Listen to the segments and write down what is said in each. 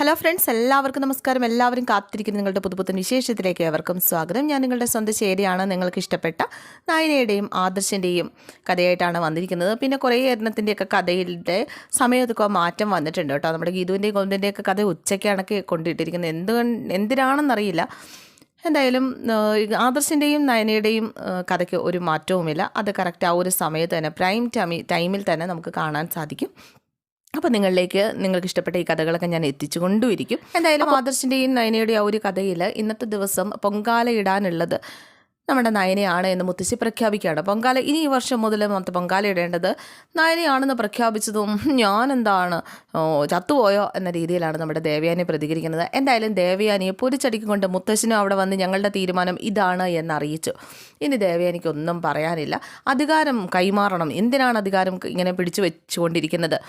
Hello friends, എല്ലാവർക്കും നമസ്കാരം. എല്ലാവരും കാത്തിരിക്കുന്ന നിങ്ങളുടെ പുതുപുത്തൻ വിശേഷത്തിലേക്ക് ഏവർക്കും സ്വാഗതം. ഞാൻ നിങ്ങളുടെ സ്വന്തം ശേരിയാണ്. നിങ്ങൾക്ക് ഇഷ്ടപ്പെട്ട നയനയുടെയും ആദർശിൻ്റെയും കഥയായിട്ടാണ് വന്നിരിക്കുന്നത്. പിന്നെ കുറേ എണ്ണത്തിൻ്റെയൊക്കെ കഥയുടെ സമയത്തൊക്കെ മാറ്റം വന്നിട്ടുണ്ട് കേട്ടോ. നമ്മുടെ ഗീതുവിൻ്റെയും ഗോവിന്ദൻ്റെയൊക്കെ കഥ ഉച്ചയ്ക്കാണൊക്കെ കൊണ്ടിട്ടിരിക്കുന്നത്. എന്തിനാണെന്നറിയില്ല. എന്തായാലും ആദർശിൻ്റെയും നയനയുടെയും കഥയ്ക്ക് ഒരു മാറ്റവുമില്ല. അത് കറക്റ്റ് ആ ഒരു സമയത്ത് തന്നെ പ്രൈം ടൈമിൽ തന്നെ നമുക്ക് കാണാൻ സാധിക്കും. അപ്പോൾ നിങ്ങൾക്ക് ഇഷ്ടപ്പെട്ട ഈ കഥകളൊക്കെ ഞാൻ എത്തിച്ചു കൊണ്ടുമിരിക്കും. എന്തായാലും ആദർശിൻ്റെയും നയനയുടെയും ആ ഒരു കഥയിൽ ഇന്നത്തെ ദിവസം പൊങ്കാല ഇടാനുള്ളത് നമ്മുടെ നയനയാണ് എന്ന് മുത്തശ്ശി പ്രഖ്യാപിക്കുകയാണ്. പൊങ്കാല ഇനി ഈ വർഷം മുതൽ പൊങ്കാല ഇടേണ്ടത് നയനയാണെന്ന് പ്രഖ്യാപിച്ചതും ഞാനെന്താണ് ചത്തുപോയോ എന്ന രീതിയിലാണ് നമ്മുടെ ദേവയാനി പ്രതികരിക്കുന്നത്. എന്തായാലും ദേവയാനിയെ പൊരിച്ചടിക്കൊണ്ട് മുത്തശ്ശിനും അവിടെ വന്ന് ഞങ്ങളുടെ തീരുമാനം ഇതാണ് എന്നറിയിച്ചു. ഇനി ദേവയാനിക്കൊന്നും പറയാനില്ല. അധികാരം കൈമാറണം. എന്തിനാണ് അധികാരം ഇങ്ങനെ പിടിച്ചു വെച്ചുകൊണ്ടിരിക്കുന്നത്?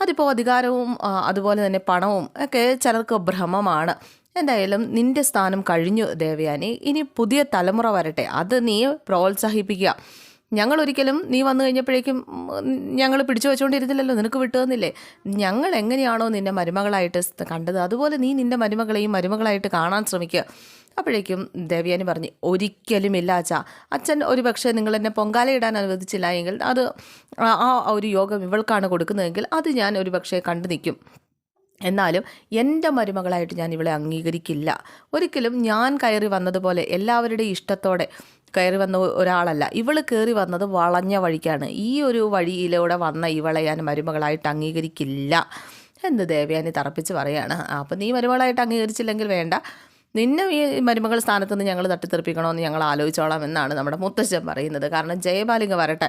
അതിപ്പോൾ അധികാരവും അതുപോലെ തന്നെ പണവും ഒക്കെ ചിലർക്ക് ഭ്രമമാണ്. എന്തായാലും നിൻ്റെ സ്ഥാനം കഴിഞ്ഞു ദേവയാനി. ഇനി പുതിയ തലമുറ വരട്ടെ, അത് നീ പ്രോത്സാഹിപ്പിക്കുക. ഞങ്ങളൊരിക്കലും നീ വന്നു കഴിഞ്ഞപ്പോഴേക്കും ഞങ്ങൾ പിടിച്ചു വെച്ചുകൊണ്ടിരുന്നില്ലല്ലോ, നിനക്ക് വിട്ടു തന്നില്ലേ? ഞങ്ങൾ എങ്ങനെയാണോ നിന്നെ മരുമകളായിട്ട് കണ്ടത്, അതുപോലെ നീ നിൻ്റെ മരുമകളെയും മരുമകളായിട്ട് കാണാൻ ശ്രമിക്കുക. അപ്പോഴേക്കും ദേവയാനി പറഞ്ഞു, ഒരിക്കലുമില്ല അച്ഛാ. അച്ഛൻ ഒരു പക്ഷേ നിങ്ങൾ എന്നെ പൊങ്കാലയിടാൻ അനുവദിച്ചില്ല എങ്കിൽ അത് ആ ഒരു യോഗം ഇവൾക്കാണ് കൊടുക്കുന്നതെങ്കിൽ അത് ഞാൻ ഒരു പക്ഷേ കണ്ടു നിൽക്കും. എന്നാലും എൻ്റെ മരുമകളായിട്ട് ഞാൻ ഇവളെ അംഗീകരിക്കില്ല. ഒരിക്കലും ഞാൻ കയറി വന്നതുപോലെ എല്ലാവരുടെയും ഇഷ്ടത്തോടെ കയറി വന്ന ഒരാളല്ല. ഇവൾ കയറി വന്നത് വളഞ്ഞ വഴിക്കാണ്. ഈ ഒരു വഴിയിലൂടെ വന്ന ഇവളെ ഞാൻ മരുമകളായിട്ട് അംഗീകരിക്കില്ല എന്ന് ദേവയാനി തറപ്പിച്ച് പറയാണ്. അപ്പം നീ മരുമകളായിട്ട് അംഗീകരിച്ചില്ലെങ്കിൽ വേണ്ട, നിന്നെ ഈ മരുമകൾ സ്ഥാനത്ത് നിന്ന് ഞങ്ങൾ തട്ടിത്തെറിപ്പിക്കണമെന്ന് ഞങ്ങൾ ആലോചിച്ചോളാം എന്നാണ് നമ്മുടെ മുത്തശ്ശൻ പറയുന്നത്. കാരണം ജയപാലിങ്ങ വരട്ടെ,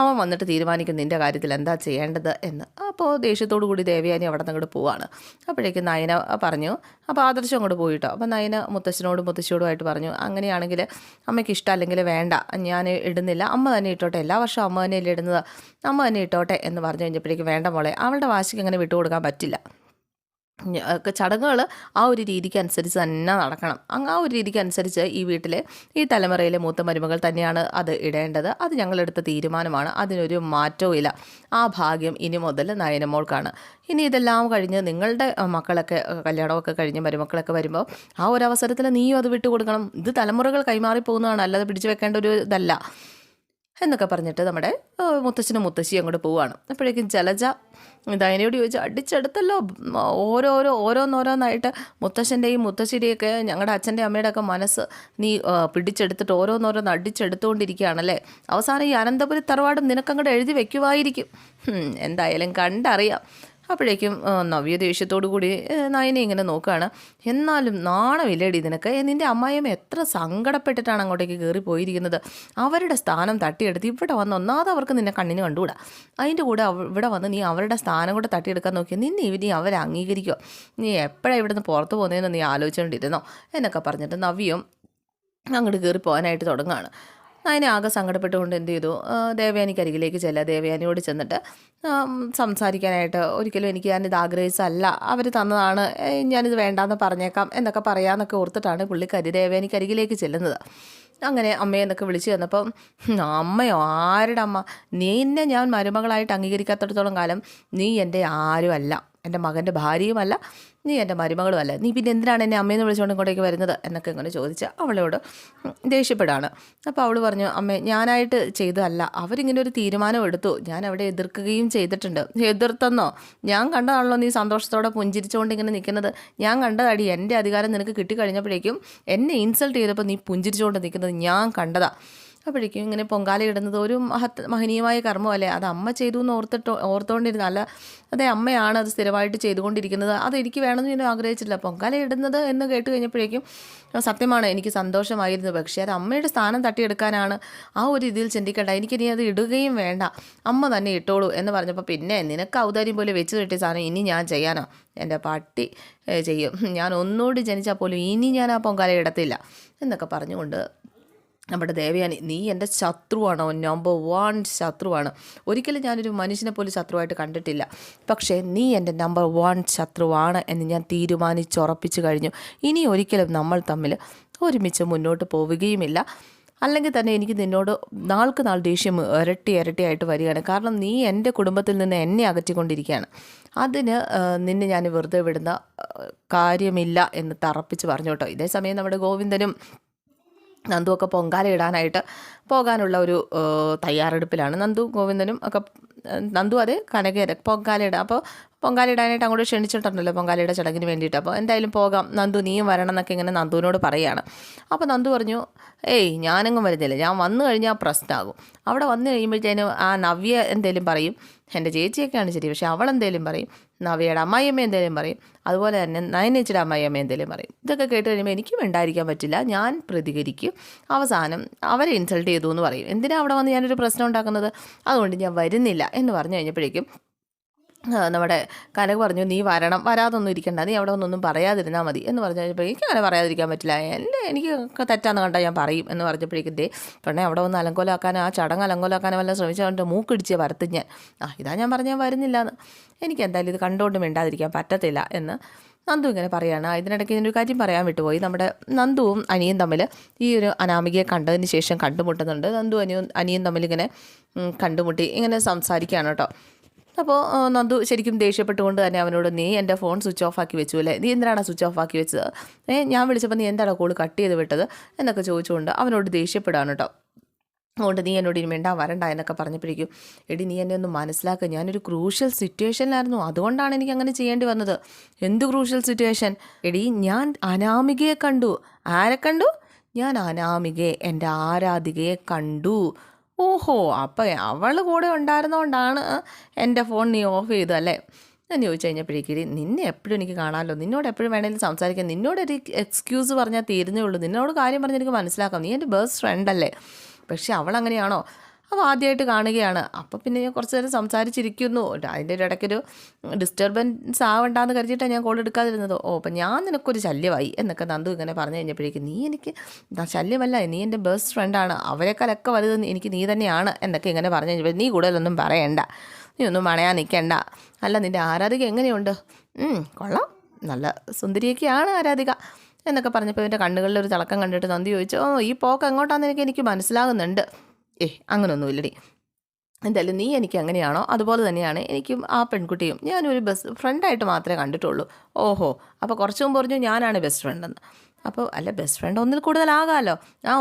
അവൻ വന്നിട്ട് തീരുമാനിക്കും നിൻ്റെ കാര്യത്തിൽ എന്താ ചെയ്യേണ്ടത് എന്ന്. അപ്പോൾ ദേഷ്യത്തോടു കൂടി ദേവയാനി അവിടെ നിന്ന് അങ്ങോട്ട് പോവാണ്. അപ്പോഴേക്കും നയന പറഞ്ഞു, അപ്പോൾ ആദർശം അങ്ങോട്ട് പോയിട്ടോ. അപ്പോൾ നയന മുത്തശ്ശനോടും മുത്തശ്ശിയോടുമായിട്ട് പറഞ്ഞു, അങ്ങനെയാണെങ്കിൽ അമ്മയ്ക്ക് ഇഷ്ടമല്ലെങ്കിൽ വേണ്ട, ഞാൻ ഇടുന്നില്ല, അമ്മ തന്നെ ഇട്ടോട്ടെ, എല്ലാ വർഷവും അമ്മ തന്നെയല്ലേ ഇടുന്നത്, അമ്മ തന്നെ ഇട്ടോട്ടെ എന്ന് പറഞ്ഞു കഴിഞ്ഞപ്പോഴേക്കും വേണ്ട മോളെ, അവളുടെ വാശിക്ക് അങ്ങനെ വിട്ടുകൊടുക്കാൻ പറ്റില്ല. ചടങ്ങുകൾ ആ ഒരു രീതിക്ക് അനുസരിച്ച് തന്നെ നടക്കണം. ആ ഒരു രീതിക്ക് അനുസരിച്ച് ഈ വീട്ടിലെ ഈ തലമുറയിലെ മൂത്ത മരുമകൾ തന്നെയാണ് അത് ഇടേണ്ടത്. അത് ഞങ്ങളെടുത്ത തീരുമാനമാണ്, അതിനൊരു മാറ്റവും ഇല്ല. ആ ഭാഗ്യം ഇനി മുതൽ നയനമോൾക്കാണ്. ഇനി ഇതെല്ലാം കഴിഞ്ഞ് നിങ്ങളുടെ മക്കളൊക്കെ കല്യാണമൊക്കെ കഴിഞ്ഞ് മരുമക്കളൊക്കെ വരുമ്പോൾ ആ ഒരു അവസരത്തിൽ നീയും അത് വിട്ടുകൊടുക്കണം. ഇത് തലമുറകൾ കൈമാറിപ്പോകുന്നതാണ്, അല്ലാതെ പിടിച്ചു വെക്കേണ്ട ഒരു ഇതല്ല എന്നൊക്കെ പറഞ്ഞിട്ട് നമ്മുടെ മുത്തശ്ശനും മുത്തശ്ശിയും അങ്ങോട്ട് പോവുകയാണ്. അപ്പോഴേക്കും ജലജ നയനയോട് ചോദിച്ചു, അടിച്ചെടുത്തല്ലോ ഓരോന്നോരോന്നായിട്ട് മുത്തശ്ശൻ്റെയും മുത്തശ്ശിയുടെയൊക്കെ ഞങ്ങളുടെ അച്ഛൻ്റെ അമ്മയുടെ ഒക്കെ മനസ്സ് നീ പിടിച്ചെടുത്തിട്ട് ഓരോന്നോരോന്ന് അടിച്ചെടുത്തുകൊണ്ടിരിക്കുകയാണല്ലേ. അവസാനം ഈ അനന്തപുരി തറവാടും നിനക്കങ്ങോട്ട് എഴുതി വെക്കുമായിരിക്കും. എന്തായാലും കണ്ടറിയാം. അപ്പോഴേക്കും നവ്യ ദേഷ്യത്തോടു കൂടി നയനെ ഇങ്ങനെ നോക്കുകയാണ്. എന്നാലും നാണമില്ലേടി നിനക്ക്? നിൻ്റെ അമ്മായിയമ്മ എത്ര സങ്കടപ്പെട്ടിട്ടാണ് അങ്ങോട്ടേക്ക് കയറി പോയിരിക്കുന്നത്. അവരുടെ സ്ഥാനം തട്ടിയെടുത്ത് ഇവിടെ വന്ന് ഒന്നാമത് അവർക്ക് നിന്നെ കണ്ണിന് കണ്ടുകൂടാ, അതിൻ്റെ കൂടെ ഇവിടെ വന്ന് നീ അവരുടെ സ്ഥാനം കൂടെ തട്ടിയെടുക്കാൻ നോക്കിയാൽ നീ അവരെ അംഗീകരിക്കുമോ? നീ എപ്പോഴാണ് ഇവിടെ നിന്ന് പുറത്ത് പോകുന്നതെന്ന് നീ ആലോചിച്ചുകൊണ്ടിരുന്നോ എന്നൊക്കെ പറഞ്ഞിട്ട് നവ്യം അങ്ങോട്ട് കയറി പോകാനായിട്ട് തുടങ്ങുകയാണ്. നയനെ ആകെ സങ്കടപ്പെട്ടുകൊണ്ട് എന്ത് ചെയ്തു, ദേവയാനിക്ക് അരികിലേക്ക് ചെല്ലുക. ദേവയാനിയോട് ചെന്നിട്ട് സംസാരിക്കാനായിട്ട്, ഒരിക്കലും ഞാനിത് ആഗ്രഹിച്ചല്ല, അവർ തന്നതാണ്, ഞാനിത് വേണ്ടാന്ന് പറഞ്ഞേക്കാം എന്നൊക്കെ പറയാമെന്നൊക്കെ ഓർത്തിട്ടാണ് പുള്ളിക്കാരി ദേവയാനിക്ക് അരികിലേക്ക് ചെല്ലുന്നത്. അങ്ങനെ അമ്മയെന്നൊക്കെ വിളിച്ചു തന്നപ്പം, അമ്മയോ? ആരുടെ അമ്മ? നിന്നെ ഞാൻ മരുമകളായിട്ട് അംഗീകരിക്കാത്തിടത്തോളം കാലം നീ എൻ്റെ ആരും അല്ല, എൻ്റെ മകൻ്റെ ഭാര്യയുമല്ല, നീ എൻ്റെ മരുമകളുമല്ല. നീ പിന്നെ എന്തിനാണ് എന്നെ അമ്മയെന്ന് വിളിച്ചുകൊണ്ട് ഇങ്ങോട്ടേക്ക് വരുന്നത് എന്നൊക്കെ ഇങ്ങനെ ചോദിച്ച് അവളോട് ദേഷ്യപ്പെടാണ്. അപ്പോൾ അവൾ പറഞ്ഞു, അമ്മേ ഞാനായിട്ട് ചെയ്തതല്ല, അവരിങ്ങനെ ഒരു തീരുമാനം എടുത്തു, ഞാൻ അവിടെ എതിർക്കുകയും ചെയ്തിട്ടുണ്ട്. എതിർത്തെന്നോ? ഞാൻ കണ്ടതാണല്ലോ നീ സന്തോഷത്തോടെ പുഞ്ചിരിച്ചുകൊണ്ട് ഇങ്ങനെ നിൽക്കുന്നത്. ഞാൻ കണ്ടതാടി, എൻ്റെ അധികാരം നിനക്ക് കിട്ടിക്കഴിഞ്ഞപ്പോഴേക്കും എന്നെ ഇൻസൾട്ട് ചെയ്തപ്പോൾ നീ പുഞ്ചിരിച്ചുകൊണ്ട് നിൽക്കുന്നത് ഞാൻ കണ്ടതാ. അപ്പോഴേക്കും ഇങ്ങനെ പൊങ്കാല ഇടുന്നത് ഒരു മഹനീയമായ കർമ്മമല്ലേ, അത് അമ്മ ചെയ്തു എന്ന് ഓർത്തുകൊണ്ടിരുന്ന, അല്ല അതെ അമ്മയാണ് അത് സ്ഥിരമായിട്ട് ചെയ്തുകൊണ്ടിരിക്കുന്നത്, അത് എനിക്ക് വേണമെന്ന് ഞാൻ ആഗ്രഹിച്ചിട്ടില്ല. പൊങ്കാല ഇടുന്നത് എന്ന് കേട്ട് കഴിഞ്ഞപ്പോഴേക്കും സത്യമാണ്, എനിക്ക് സന്തോഷമായിരുന്നു. പക്ഷേ അത് അമ്മയുടെ സ്ഥാനം തട്ടിയെടുക്കാനാണ്, ആ ഒരു രീതിയിൽ ചിന്തിക്കേണ്ട, എനിക്കിനി അത് ഇടുകയും വേണ്ട, അമ്മ തന്നെ ഇട്ടോളൂ എന്ന് പറഞ്ഞപ്പോൾ, പിന്നെ നിനക്ക് ഔദാര്യം പോലെ വെച്ച് കെട്ടിയ സാധനം ഇനി ഞാൻ ചെയ്യാനോ? എൻ്റെ പട്ടി ചെയ്യും, ഞാൻ ഒന്നുകൂടി ജനിച്ചാൽ പോലും ഇനി ഞാൻ ആ പൊങ്കാല ഇടത്തില്ല എന്നൊക്കെ പറഞ്ഞുകൊണ്ട് നമ്മുടെ ദേവയാനി, നീ എൻ്റെ ശത്രുവാണോ? നമ്പർ 1 ശത്രുവാണ്. ഒരിക്കലും ഞാനൊരു മനുഷ്യനെ പോലും ശത്രുവായിട്ട് കണ്ടിട്ടില്ല. പക്ഷേ നീ എൻ്റെ നമ്പർ 1 ശത്രുവാണ് എന്ന് ഞാൻ തീരുമാനിച്ചുറപ്പിച്ചു കഴിഞ്ഞു. ഇനി ഒരിക്കലും നമ്മൾ തമ്മിൽ ഒരുമിച്ച് മുന്നോട്ട് പോവുകയുമില്ല. അല്ലെങ്കിൽ തന്നെ എനിക്ക് നിന്നോട് നാൾക്ക് നാൾ ദേഷ്യം ഇരട്ടിയായിട്ട് വരികയാണ്. കാരണം നീ എൻ്റെ കുടുംബത്തിൽ നിന്ന് എന്നെ അകറ്റിക്കൊണ്ടിരിക്കുകയാണ്. അതിന് നിന്നെ ഞാൻ വെറുതെ വിടുന്ന കാര്യമില്ല എന്ന് തറപ്പിച്ച് പറഞ്ഞു കേട്ടോ. ഇതേ സമയം നമ്മുടെ ഗോവിന്ദനും നന്ദുവൊക്കെ പൊങ്കാല ഇടാനായിട്ട് പോകാനുള്ള ഒരു തയ്യാറെടുപ്പിലാണ്. ഗോവിന്ദനും ഒക്കെ. നന്ദു അത് കനകേര പൊങ്കാലയിടാം. അപ്പോൾ പൊങ്കാലയിടാനായിട്ട് അങ്ങോട്ട് ക്ഷണിച്ചിട്ടുണ്ടല്ലോ പൊങ്കാലയുടെ ചടങ്ങിന് വേണ്ടിയിട്ട്. അപ്പോൾ എന്തായാലും പോകാം നന്ദു, നീയും വരണം എന്നൊക്കെ ഇങ്ങനെ നന്ദുവിനോട് പറയുകയാണ്. അപ്പോൾ നന്ദു പറഞ്ഞു, ഏയ് ഞാനെങ്ങും വരുന്നില്ല, ഞാൻ വന്നു കഴിഞ്ഞാൽ പ്രശ്നമാകും. അവിടെ വന്നു കഴിയുമ്പോഴത്തേനും ആ നവ്യ എന്തേലും പറയും, എൻ്റെ ചേച്ചിയൊക്കെയാണ് ശരി, പക്ഷേ അവളെന്തേലും പറയും, നവ്യയുടെ അമ്മായിയമ്മ എന്തേലും പറയും, അതുപോലെ തന്നെ നയനേച്ചിയുടെ അമ്മായിയമ്മ എന്തേലും പറയും. ഇതൊക്കെ കേട്ട് കഴിയുമ്പോൾ എനിക്കും ഉണ്ടായിരിക്കാൻ പറ്റില്ല, ഞാൻ പ്രതികരിക്കും. അവസാനം അവരെ ഇൻസൾട്ട് ചെയ്തു എന്ന് പറയും. എന്തിനാ അവിടെ വന്ന് ഞാനൊരു പ്രശ്നം ഉണ്ടാക്കുന്നത്, അതുകൊണ്ട് ഞാൻ വരുന്നില്ല എന്ന് പറഞ്ഞു കഴിഞ്ഞപ്പോഴേക്കും നമ്മുടെ കനക പറഞ്ഞു, നീ വരണം, വരാതൊന്നും ഇരിക്കണ്ട, നീ അവിടെ ഒന്നൊന്നും പറയാതിരുന്നാൽ മതി എന്ന് പറഞ്ഞു കഴിഞ്ഞപ്പോൾ എനിക്ക് അങ്ങനെ പറയാതിരിക്കാൻ പറ്റില്ല, എനിക്ക് തെറ്റാന്ന് കണ്ടാൽ ഞാൻ പറയും എന്ന് പറഞ്ഞപ്പോഴേക്കും പെണ്ണെ അവിടെ വന്ന് അലങ്കോലാക്കാനോ ആ ചടങ്ങ് അലങ്കോലാക്കാനോ വല്ല ശ്രമിച്ചുകൊണ്ട് മൂക്കിടിച്ച് വരത്ത് ഞാൻ ഇതാ ഞാൻ പറഞ്ഞാൽ വരുന്നില്ല എന്ന്. എനിക്ക് എന്തായാലും ഇത് കണ്ടുകൊണ്ട് മിണ്ടാതിരിക്കാൻ പറ്റത്തില്ല എന്ന് നന്ദു ഇങ്ങനെ പറയുകയാണ്. ഇതിനിടയ്ക്ക് ഇതിനൊരു കാര്യം പറയാൻ വിട്ടുപോയി. നമ്മുടെ നന്ദുവും അനിയും തമ്മിൽ ഈ ഒരു അനാമികയെ കണ്ടതിന് ശേഷം കണ്ടുമുട്ടുന്നുണ്ട്. നന്ദു അനിയും തമ്മിൽ ഇങ്ങനെ കണ്ടുമുട്ടി ഇങ്ങനെ സംസാരിക്കുകയാണ് കേട്ടോ. അപ്പോൾ നന്ദു ശരിക്കും ദേഷ്യപ്പെട്ടുകൊണ്ട് തന്നെ അവനോട്, നീ എൻ്റെ ഫോൺ സ്വിച്ച് ഓഫ് ആക്കി വെച്ചു അല്ലേ, നീ എന്തിനാണ് സ്വിച്ച് ഓഫ് ആക്കി വെച്ചത്, ഞാൻ വിളിച്ചപ്പോൾ നീ എന്താണ് കോൾ കട്ട് ചെയ്ത് വിട്ടത് എന്നൊക്കെ ചോദിച്ചുകൊണ്ട് അവനോട് ദേഷ്യപ്പെടാണ് കേട്ടോ. അതുകൊണ്ട് നീ എന്നോട് ഇനി മിണ്ടാൻ വരണ്ട എന്നൊക്കെ പറഞ്ഞപ്പോഴേക്കും, എടി നീ എന്നെ ഒന്ന് മനസ്സിലാക്കുക, ഞാനൊരു ക്രൂഷ്യൽ സിറ്റുവേഷനിലായിരുന്നു, അതുകൊണ്ടാണ് എനിക്ക് അങ്ങനെ ചെയ്യേണ്ടി വന്നത്. എന്ത് ക്രൂഷ്യൽ സിറ്റുവേഷൻ? എടി ഞാൻ അനാമികയെ കണ്ടു. ആരെ കണ്ടു? ഞാൻ അനാമികയെ, എൻ്റെ ആരാധികയെ കണ്ടു. ഓഹോ, അപ്പം അവൾ കൂടെ ഉണ്ടായിരുന്നതുകൊണ്ടാണ് എൻ്റെ ഫോൺ നീ ഓഫ് ചെയ്തല്ലേ എന്ന് ചോദിച്ചു കഴിഞ്ഞപ്പോഴേക്ക്, നിന്നെ എപ്പോഴും എനിക്ക് കാണാമല്ലോ, നിന്നോട് എപ്പോഴും വേണമെങ്കിലും സംസാരിക്കാം, നിന്നോടൊരു എക്സ്ക്യൂസ് പറഞ്ഞാൽ തീരുന്നേ ഉള്ളൂ, നിന്നോട് കാര്യം പറഞ്ഞ് എനിക്ക് മനസ്സിലാക്കാം, നീ എൻ്റെ ബെസ്റ്റ് ഫ്രണ്ടല്ലേ. പക്ഷെ അവൾ അങ്ങനെയാണോ? അപ്പോൾ ആദ്യമായിട്ട് കാണുകയാണ്. അപ്പോൾ പിന്നെ ഞാൻ കുറച്ച് നേരം സംസാരിച്ചിരിക്കുന്നു, അതിൻ്റെ ഒരു ഇടയ്ക്കൊരു ഡിസ്റ്റർബൻസ് ആവണ്ടെന്ന് കരുതിയിട്ടാണ് ഞാൻ കോൾ എടുക്കാതിരുന്നത്. അപ്പം ഞാൻ നിനക്കൊരു ശല്യമായി എന്നൊക്കെ നന്ദു ഇങ്ങനെ പറഞ്ഞു കഴിഞ്ഞപ്പോഴേക്കും, നീ എനിക്ക് ശല്യമല്ല, നീ എൻ്റെ ബെസ്റ്റ് ഫ്രണ്ടാണ്, അവരെക്കാളൊക്കെ വലുത് എനിക്ക് നീ തന്നെയാണ് എന്നൊക്കെ ഇങ്ങനെ പറഞ്ഞു കഴിഞ്ഞപ്പോൾ, നീ കൂടുതലൊന്നും പറയണ്ട, നീ ഒന്നും പണയാൻ നിൽക്കണ്ട. അല്ല, നിൻ്റെ ആരാധിക എങ്ങനെയുണ്ട്? കൊള്ളാം, നല്ല സുന്ദരിയൊക്കെയാണ് ആരാധിക എന്നൊക്കെ പറഞ്ഞപ്പോൾ ഇവൻ്റെ കണ്ണുകളിൽ ഒരു തിളക്കം കണ്ടിട്ട് നന്ദി ചോദിച്ചു, ഈ പോക്ക് എങ്ങോട്ടാണെന്ന് എനിക്ക് മനസ്സിലാകുന്നുണ്ട്. അങ്ങനൊന്നുമില്ലടി, എന്തായാലും നീ എനിക്ക് എങ്ങനെയാണോ അതുപോലെ തന്നെയാണ് എനിക്കും ആ പെൺകുട്ടിയും. ഞാനൊരു ബെസ്റ്റ് ഫ്രണ്ടായിട്ട് മാത്രമേ കണ്ടിട്ടുള്ളൂ. ഓഹോ, അപ്പോൾ കുറച്ച് മുമ്പ് പറഞ്ഞു ഞാനാണ് ബെസ്റ്റ് ഫ്രണ്ടെന്ന്. അപ്പോൾ അല്ല, ബെസ്റ്റ് ഫ്രണ്ട് ഒന്നിൽ കൂടുതലാകാമല്ലോ.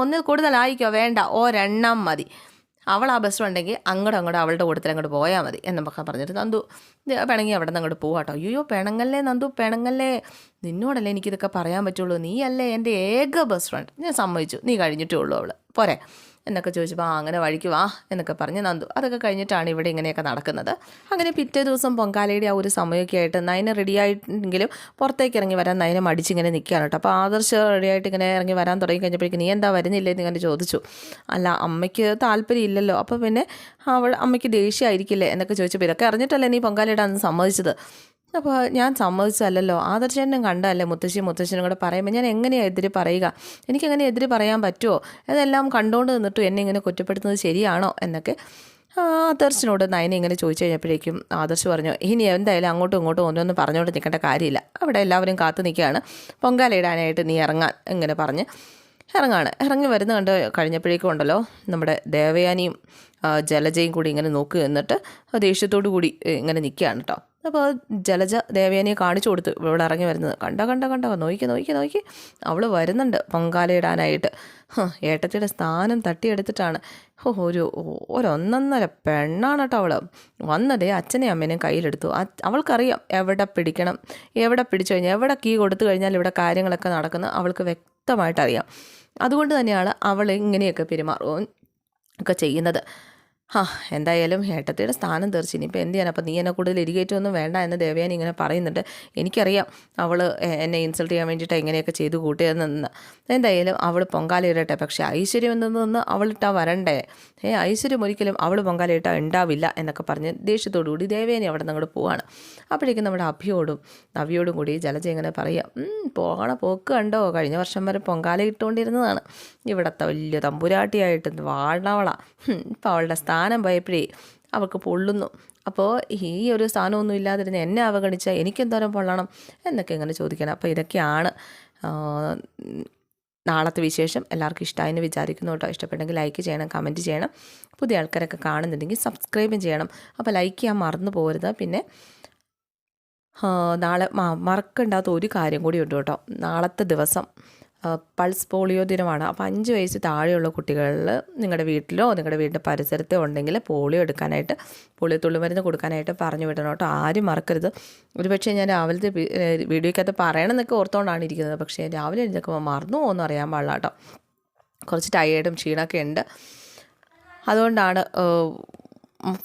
ഒന്നിൽ കൂടുതലായിക്കോ, വേണ്ട, ഒരെണ്ണം മതി. അവൾ ആ ബെസ്റ്റ് ഫ്രണ്ടെങ്കിൽ അങ്ങോട്ട് അവളുടെ കൂട്ടത്തിൽ അങ്ങോട്ട് പോയാൽ മതി എന്നൊക്കെ പറഞ്ഞിട്ട് നന്ദു പിണങ്ങി അവിടെ നിന്ന് അങ്ങോട്ട് പോവാട്ടോ. അയ്യോ പിണങ്ങല്ലേ നന്ദു, പിണങ്ങല്ലേ, നിന്നോടല്ലേ എനിക്കിതൊക്കെ പറയാൻ പറ്റുള്ളൂ, നീ അല്ലേ എൻ്റെ ഏക ബെസ്റ്റ് ഫ്രണ്ട്. ഞാൻ സമ്മതിച്ചു, നീ കഴിഞ്ഞിട്ടേ ഉള്ളൂ അവൾ, പോരെ എന്നൊക്കെ ചോദിച്ചപ്പോൾ അങ്ങനെ വഴിക്ക് വാ എന്നൊക്കെ പറഞ്ഞ് നന്ദു. അതൊക്കെ കഴിഞ്ഞിട്ടാണ് ഇവിടെ ഇങ്ങനെയൊക്കെ നടക്കുന്നത്. അങ്ങനെ പിറ്റേ ദിവസം പൊങ്കാലയുടെ ആ ഒരു സമയമൊക്കെ ആയിട്ട് നയന റെഡിയായിട്ടെങ്കിലും പുറത്തേക്ക് ഇറങ്ങി വരാൻ നയന മടിച്ചിങ്ങനെ നിൽക്കുകയാണ് കേട്ടോ. അപ്പോൾ ആദർശ് റെഡിയായിട്ട് ഇങ്ങനെ ഇറങ്ങി വരാൻ തുടങ്ങി കഴിഞ്ഞപ്പോഴേക്കും, നീ എന്താ വരുന്നില്ലേ എന്ന് ഇങ്ങനെ ചോദിച്ചു. അല്ല, അമ്മയ്ക്ക് താല്പര്യം ഇല്ലല്ലോ, അപ്പോൾ പിന്നെ അമ്മയ്ക്ക് ദേഷ്യമായിരിക്കില്ലേ എന്നൊക്കെ ചോദിച്ചപ്പോൾ, ഇതൊക്കെ അറിഞ്ഞിട്ടല്ലേ നീ പൊങ്കാലയിടാൻ സമ്മതിച്ചത്. അപ്പോൾ ഞാൻ സമ്മതിച്ചല്ലോ, ആദർശേട്ടനും കണ്ടല്ലേ മുത്തശ്ശനും കൂടെ പറയുമ്പോൾ ഞാൻ എങ്ങനെയാണ് എതിര് പറയുക, എനിക്കെങ്ങനെ എതിര് പറയാൻ പറ്റുമോ, അതെല്ലാം കണ്ടുകൊണ്ട് നിന്നിട്ടും എന്നെ ഇങ്ങനെ കുറ്റപ്പെടുത്തുന്നത് ശരിയാണോ എന്നൊക്കെ ആദർശിനോട് നയനെ ഇങ്ങനെ ചോദിച്ചു കഴിഞ്ഞപ്പോഴേക്കും ആദർശ് പറഞ്ഞു, ഇനി എന്തായാലും അങ്ങോട്ടും ഇങ്ങോട്ടും ഒന്നൊന്നും പറഞ്ഞുകൊണ്ട് നിൽക്കേണ്ട കാര്യമില്ല, അവിടെ എല്ലാവരും കാത്തു നിൽക്കുകയാണ്, പൊങ്കാലയിടാനായിട്ട് നീ ഇറങ്ങാൻ ഇങ്ങനെ പറഞ്ഞ് ഇറങ്ങി വരുന്ന കണ്ട് കഴിഞ്ഞപ്പോഴേക്കും ഉണ്ടല്ലോ, നമ്മുടെ ദേവയാനിയും ജലജയും കൂടി ഇങ്ങനെ നോക്കി നിന്നിട്ട് ദേഷ്യത്തോടു കൂടി ഇങ്ങനെ നിൽക്കുകയാണ് കേട്ടോ. അപ്പോൾ ജലജ ദേവയാനിയെ കാണിച്ചു കൊടുത്തു ഇവിടെ ഇറങ്ങി വരുന്നത്. കണ്ടോ നോക്കി അവൾ വരുന്നുണ്ട് പൊങ്കാലയിടാനായിട്ട്. ഏട്ടത്തിയുടെ സ്ഥാനം തട്ടിയെടുത്തിട്ടാണ്. ഒരൊന്നൊന്നര പെണ്ണാണ് കേട്ടോ അവൾ. വന്നതേ അച്ഛനെയും അമ്മേനെയും കയ്യിലെടുത്തു. അവൾക്കറിയാം എവിടെ പിടിക്കണം, എവിടെ പിടിച്ചു കഴിഞ്ഞാൽ, എവിടെ കീ കൊടുത്തു കഴിഞ്ഞാൽ ഇവിടെ കാര്യങ്ങളൊക്കെ നടക്കുന്നത് അവൾക്ക് വ്യക്തമായിട്ടറിയാം. അതുകൊണ്ട് തന്നെയാണ് അവൾ ഇങ്ങനെയൊക്കെ പെരുമാറുകയും ഒക്കെ ചെയ്യുന്നത്. എന്തായാലും ഏട്ടത്തിയുടെ സ്ഥാനം തെറിച്ച് ഇനിയിപ്പോൾ എന്ത് ചെയ്യാൻ, അപ്പോൾ നീ എന്നെ കൂടുതൽ ഇരികേറ്റൊന്നും വേണ്ട എന്ന് ദേവയാനി ഇങ്ങനെ പറയുന്നുണ്ട്. എനിക്കറിയാം അവൾ എന്നെ ഇൻസൾട്ട് ചെയ്യാൻ വേണ്ടിയിട്ട് ഇങ്ങനെയൊക്കെ ചെയ്ത് കൂട്ടിയതെന്ന്. എന്തായാലും അവൾ പൊങ്കാലയിടട്ടെ, പക്ഷേ ഐശ്വര്യം നിന്ന് അവളിട്ടാൽ വരണ്ടേ, ഐശ്വര്യം ഒരിക്കലും അവൾ പൊങ്കാലയിട്ടാൽ ഉണ്ടാവില്ല എന്നൊക്കെ പറഞ്ഞ് ദേഷ്യത്തോടു കൂടി ദേവയാനി അവിടെ നിന്ന് അങ്ങോട്ട് പോവാണ്. അപ്പോഴേക്കും നമ്മുടെ അഭിയോടും നവ്യോടും കൂടി ജലജ ഇങ്ങനെ പറയാം, പോകണ പോക്ക് കണ്ടോ, കഴിഞ്ഞ വർഷം വരെ പൊങ്കാല ഇട്ടുകൊണ്ടിരുന്നതാണ്, ഇവിടത്തെ വലിയ തമ്പുരാട്ടിയായിട്ട് വാഴവള, ഇപ്പോൾ അവളുടെ സ്ഥാനം പോയപ്പോഴേ അവൾക്ക് പൊള്ളുന്നു. അപ്പോൾ ഈ ഒരു സ്ഥാനമൊന്നും ഇല്ലാതിരുന്ന് എന്നെ അവഗണിച്ചാൽ എനിക്കെന്തോരം പൊള്ളണം എന്നൊക്കെ ഇങ്ങനെ ചോദിക്കണം. അപ്പോൾ ഇതൊക്കെയാണ് നാളത്തെ വിശേഷം എല്ലാവർക്കും ഇഷ്ടമായെന്ന് വിചാരിക്കുന്നു കേട്ടോ. ഇഷ്ടപ്പെട്ടെങ്കിൽ ലൈക്ക് ചെയ്യണം, കമൻറ്റ് ചെയ്യണം. പുതിയ ആൾക്കാരൊക്കെ കാണുന്നുണ്ടെങ്കിൽ സബ്സ്ക്രൈബും ചെയ്യണം. അപ്പോൾ ലൈക്ക് ചെയ്യാൻ മറന്നു പോകരുത്. പിന്നെ നാളെ മറക്കണ്ടാത്ത ഒരു കാര്യം കൂടി ഉണ്ട് കേട്ടോ. നാളത്തെ ദിവസം പൾസ് പോളിയോ ദിനമാണ്. അപ്പോൾ 5 വയസ്സ് താഴെയുള്ള കുട്ടികളിൽ നിങ്ങളുടെ വീട്ടിലോ നിങ്ങളുടെ വീടിൻ്റെ പരിസരത്തോ ഉണ്ടെങ്കിൽ പോളിയോ എടുക്കാനായിട്ട്, പോളിയോ തുള്ളിമരുന്ന് കൊടുക്കാനായിട്ട് പറഞ്ഞു വിടണം കേട്ടോ. ആരും മറക്കരുത്. ഒരുപക്ഷെ ഞാൻ രാവിലത്തെ വീഡിയോയ്ക്കകത്ത് പറയണമെന്നൊക്കെ ഓർത്തുകൊണ്ടാണ് ഇരിക്കുന്നത്. പക്ഷേ രാവിലെ എഴുന്നേൽക്കുമ്പോൾ മറന്നു പോകുമെന്ന് അറിയാൻ പാടില്ല കേട്ടോ. കുറച്ച് ടയേർഡും ക്ഷീണമൊക്കെ ഉണ്ട്. അതുകൊണ്ടാണ്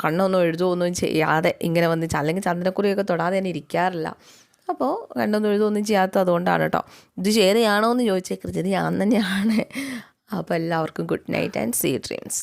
കണ്ണൊന്നും എഴുതുകയൊന്നും ചെയ്യാതെ ഇങ്ങനെ വന്ന്, അല്ലെങ്കിൽ ചന്ദനക്കുറിയൊക്കെ തൊടാതെ തന്നെ ഇരിക്കാറില്ല. അപ്പോൾ കണ്ണൊന്നും എഴുതുകയൊന്നും ചെയ്യാത്തത് അതുകൊണ്ടാണ് കേട്ടോ. ഇത് ശരിയാണോ എന്ന് ചോദിച്ചേക്കരുത്, ഇത് ഞാൻ തന്നെയാണ്. അപ്പോൾ എല്ലാവർക്കും good night and sweet dreams.